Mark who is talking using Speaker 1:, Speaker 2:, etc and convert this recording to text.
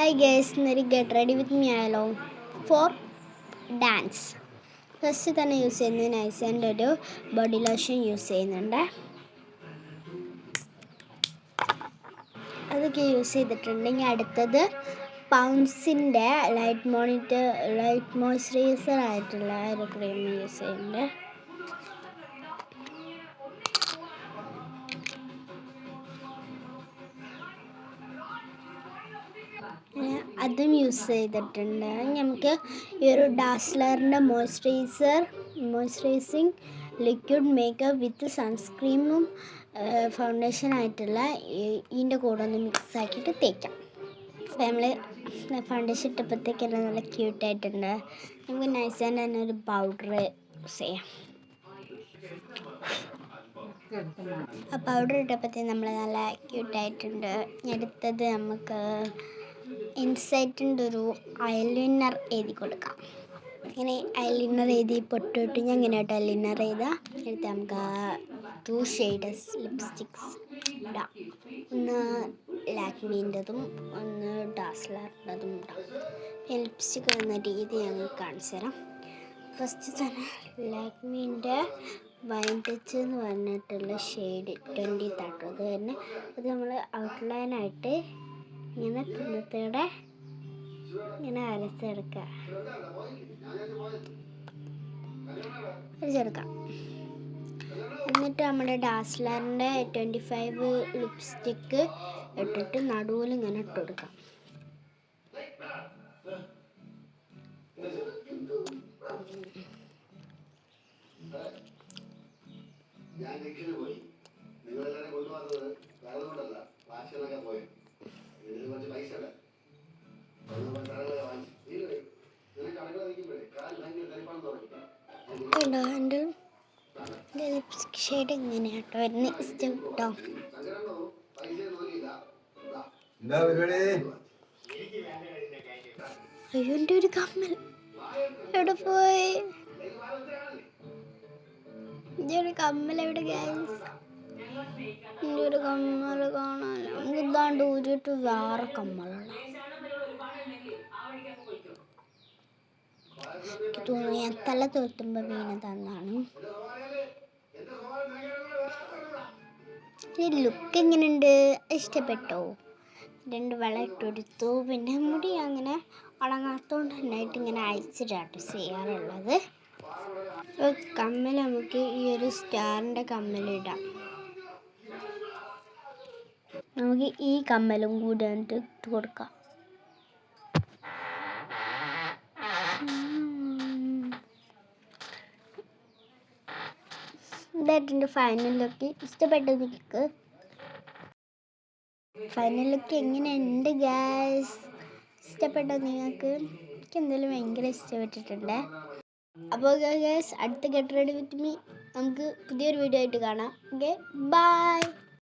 Speaker 1: Hi guys, ഇന്നൊരു get ready with me ആയാലോ four dance. First തന്നെ യൂസ് ചെയ്യുന്നത് നൈസിൻ്റെ ഒരു ബോഡി ലോഷൻ യൂസ് ചെയ്യുന്നുണ്ട്. അതൊക്കെ യൂസ് ചെയ്തിട്ടുണ്ടെങ്കിൽ അടുത്തത് പൗൺസിൻ്റെ ലൈറ്റ് മോയ്സ്ചറൈസർ ആയിട്ടുള്ള ഒരു ക്രീം യൂസ് ചെയ്യുന്നുണ്ട്. അതും യൂസ് ചെയ്തിട്ടുണ്ട്. നമുക്ക് ഈ ഒരു ഡാസ്ലറിൻ്റെ മോയ്സ്ചറൈസിങ് ലിക്വിഡ് മേക്കപ്പ് വിത്ത് സൺസ്ക്രീമും ഫൗണ്ടേഷൻ ആയിട്ടുള്ള ഇതിൻ്റെ കൂടെ ഒന്ന് മിക്സ് ആക്കിയിട്ട് തേക്കാം. അപ്പോൾ നമ്മൾ ഫൗണ്ടേഷൻ ഇട്ടപ്പോഴത്തേക്കെല്ലാം നല്ല ക്യൂട്ടായിട്ടുണ്ട്. നമുക്ക് നൈസായിട്ട് തന്നെ ഒരു പൗഡർ യൂസ് ചെയ്യാം. ആ പൗഡർ ഇട്ടപ്പോഴത്തേക്ക് നമ്മൾ നല്ല ക്യൂട്ടായിട്ടുണ്ട്. അടുത്തത് നമുക്ക് ഇൻസൈറ്റിൻ്റെ ഒരു ഐലൈനർ എഴുതി കൊടുക്കാം. ഇങ്ങനെ ഐലൈനർ എഴുതി പൊട്ടിട്ട് ഞാൻ ഇങ്ങനെ ആയിട്ട് ഐലൈനർ ചെയ്താൽ എടുത്ത് നമുക്ക് 2 ഷെയ്ഡ്സ് ലിപ്സ്റ്റിക്സ് ഇടാം. ഒന്ന് ലാക്മീൻ്റെതും ഒന്ന് ഡാസ്ലറിൻ്റെതും ഇടാം. ലിപ്സ്റ്റിക്ക് എന്ന രീതി ഞങ്ങൾ കാണിച്ചു തരാം. ഫസ്റ്റ് തന്നെ ലാക്മീൻ്റെ വൈൻ ടച്ച് എന്ന് പറഞ്ഞിട്ടുള്ള ഷെയ്ഡ് 20 തട്ടത് തന്നെ അത് നമ്മൾ ഔട്ട്ലൈനായിട്ട് ഇങ്ങനെ തുന്നത്തോടെ ഇങ്ങനെ അരച്ചെടുക്കാം. എന്നിട്ട് നമ്മുടെ ഡാസ്ലറിൻ്റെ 25 ലിപ്സ്റ്റിക്ക് ഇട്ടിട്ട് നടുവിൽ ഇങ്ങനെ ഇട്ട് കൊടുക്കാം. എൻ്റെ ലിപ്സ്റ്റിക് ഷെയ്ഡ് ഇങ്ങനെയാണ് കേട്ടോ വരുന്നത്. ഇഷ്ടം കേട്ടോ. അയ്യോ, എൻ്റെ ഒരു കമ്മൽ എവിടെ പോയി? എൻ്റെ ഒരു കമ്മൽ എവിടെ ഗൈസ്? എൻ്റെ ഒരു കമ്മൽ കാണാൻ നമുക്ക് ഇതാണ്ട് ഊരിട്ട് വേറെ കമ്മലുള്ള തോന്നുന്നു. ഞാൻ തല തോർത്തുമ്പോൾ വീണതെന്നാണ്. ഈ ലുക്ക് എങ്ങനെയുണ്ട്? ഇഷ്ടപ്പെട്ടോ? 2 വള ഇട്ടെടുത്തു. പിന്നെ മുടി അങ്ങനെ ഉണങ്ങാത്തോണ്ട് നന്നായിട്ട് ഇങ്ങനെ അയച്ചിട്ടാണ് ചെയ്യാറുള്ളത്. കമ്മൽ നമുക്ക് ഈ ഒരു സ്റ്റാറിൻ്റെ കമ്മലിടാം. നമുക്ക് ഈ കമ്മലും കൂടി ഇട്ട് കൊടുക്കാം. ഇതായിട്ടുണ്ട് ഫൈനൽ ലുക്ക്. ഇഷ്ടപ്പെട്ടു നിങ്ങൾക്ക്? ഫൈനൽ ലുക്ക് എങ്ങനെയുണ്ട് ഗൈസ്? ഇഷ്ടപ്പെട്ടോ നിങ്ങൾക്ക്? എനിക്ക് എന്തായാലും ഭയങ്കര ഇഷ്ടപ്പെട്ടിട്ടുണ്ട്. അപ്പോൾ ഗൈസ്, അടുത്ത ഗെറ്റ് റെഡി വിത്ത് മീ നമുക്ക് പുതിയൊരു വീഡിയോ ആയിട്ട് കാണാം. Okay, by.